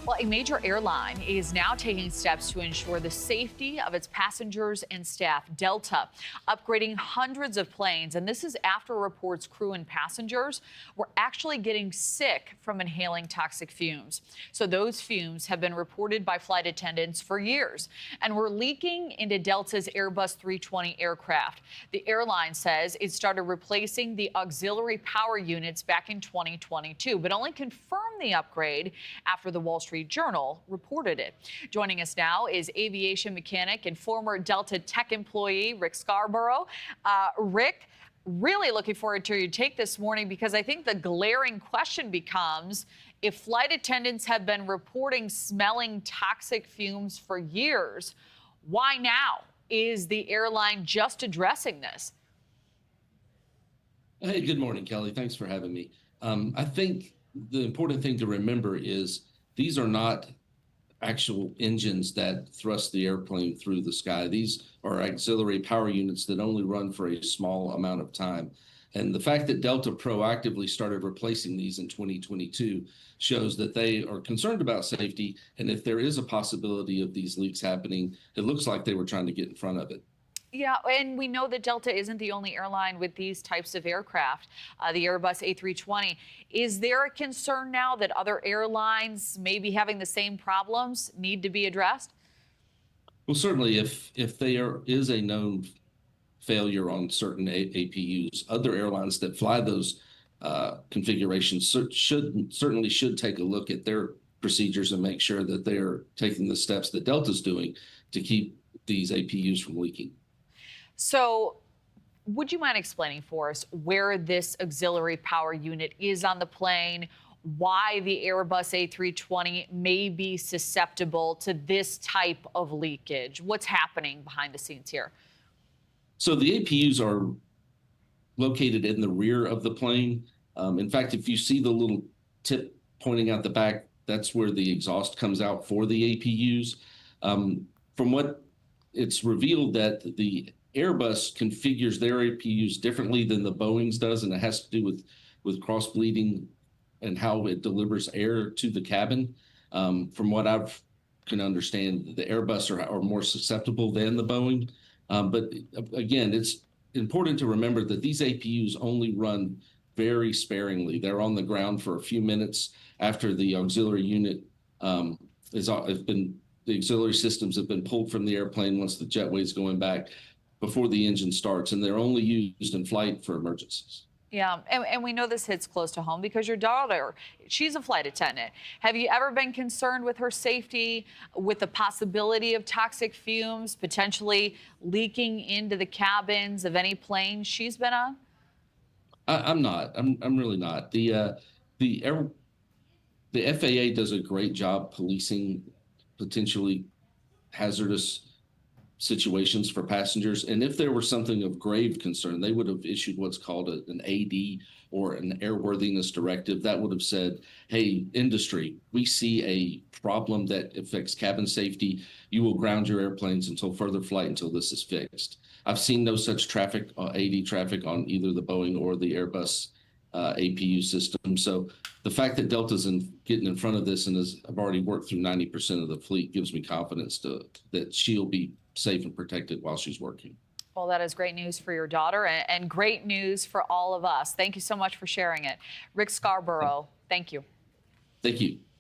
Well, a major airline is now taking steps to ensure the safety of its passengers and staff. Delta upgrading hundreds of planes, and this is after reports crew and passengers were actually getting sick from inhaling toxic fumes. So those fumes have been reported by flight attendants for years and were leaking into Delta's Airbus 320 aircraft. The airline says it started replacing the auxiliary power units back in 2022, but only confirmed the upgrade after the Wall Street Journal reported it. Joining us now is aviation mechanic and former Delta tech employee Rick Scarborough. Rick, really looking forward to your take this morning, because I think the glaring question becomes, if flight attendants have been reporting smelling toxic fumes for years, why now is the airline just addressing this? Hey, good morning, Kelly. Thanks for having me. I think the important thing to remember is these are not actual engines that thrust the airplane through the sky. These are auxiliary power units that only run for a small amount of time. And the fact that Delta proactively started replacing these in 2022 shows that they are concerned about safety. And if there is a possibility of these leaks happening, it looks like they were trying to get in front of it. Yeah, and we know that Delta isn't the only airline with these types of aircraft, the Airbus A320. Is there a concern now that other airlines may be having the same problems need to be addressed? Well, certainly, if there is a known failure on certain APUs, other airlines that fly those configurations should take a look at their procedures and make sure that they're taking the steps that Delta's doing to keep these APUs from leaking. So would you mind explaining for us where this auxiliary power unit is on the plane, why the Airbus A320 may be susceptible to this type of leakage? What's happening behind the scenes here? So the APUs are located in the rear of the plane. In fact, if you see the little tip pointing out the back, that's where the exhaust comes out for the APUs. From what it's revealed, that the Airbus configures their APUs differently than the Boeing's does, and it has to do with cross bleeding and how it delivers air to the cabin. From what I can understand, the Airbus are more susceptible than the Boeing. But again, it's important to remember that these APUs only run very sparingly. They're on the ground for a few minutes after the auxiliary unit the auxiliary systems have been pulled from the airplane once the jetway is going back before the engine starts, and they're only used in flight for emergencies. Yeah, and we know this hits close to home because your daughter, she's a flight attendant. Have you ever been concerned with her safety, with the possibility of toxic fumes potentially leaking into the cabins of any plane she's been on? I'm not. I'm really not. The FAA does a great job policing potentially hazardous situations for passengers. And if there were something of grave concern, they would have issued what's called an AD, or an airworthiness directive that would have said, hey, industry, we see a problem that affects cabin safety. You will ground your airplanes until further flight until this is fixed. I've seen no such traffic, AD traffic, on either the Boeing or the Airbus APU system. So the fact that Delta's getting in front of this and have already worked through 90% of the fleet gives me confidence that she'll be safe and protected while she's working. Well, that is great news for your daughter and great news for all of us. Thank you so much for sharing it. Rick Scarborough, thank you. Thank you.